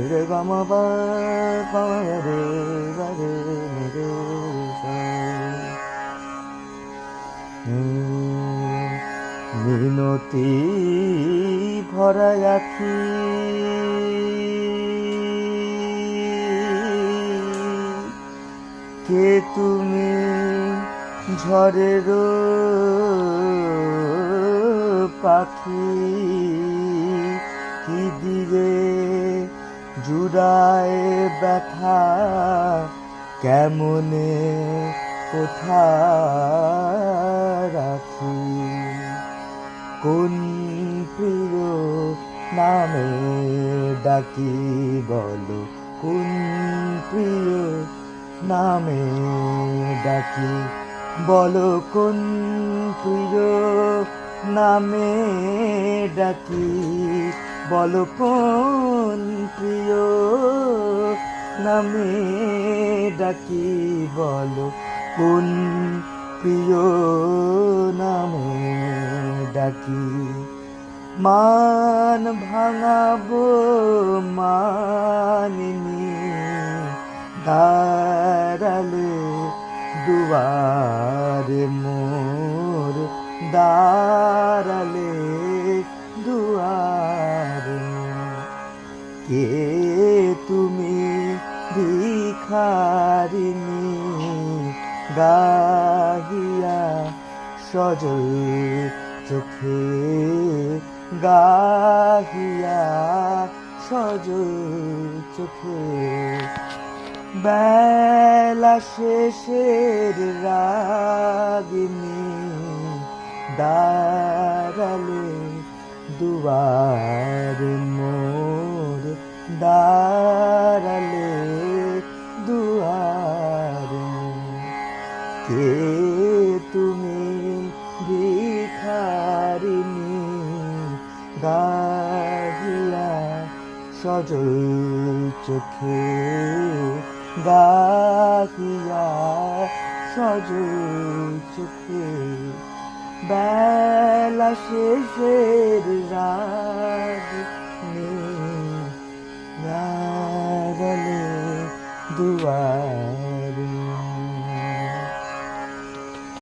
রে গা মা পা পা রে গা রে রে সা। মিনতি ভরা আখি কে তুমি ঝড়ের পাখি কি দিলে জুড়ায় ব্যথা কেমনে কোথায় রাখি কোন প্রিয় নামে ডাকি বলো কোন প্রিয় নামে ডাকি বলো কোন প্রিয় নামে ডাকি বলো কোন প্রিয় নামে ডাকি বলো কোন প্রিয় নামে ডাকি মান ভাঙাবো মানিনি দাঁড়ালে দুয়ারে মোর দাঁড়ালে দুয়ারে কে তুমি ভিখারিনী গাহিয়া সজল চোখে গাহিয়া সজল চোখে বেলা শেষের রাগিনী দাঁড়ালে দুয়ারে মোর দাঁড়ালে দুয়ারে কে তুমি ভিখারিনী গাহিয়া সজল চোখে গাহিয়া সজল চোখে বেলা শেষের রাগিনী দাঁড়ালে দুয়ারে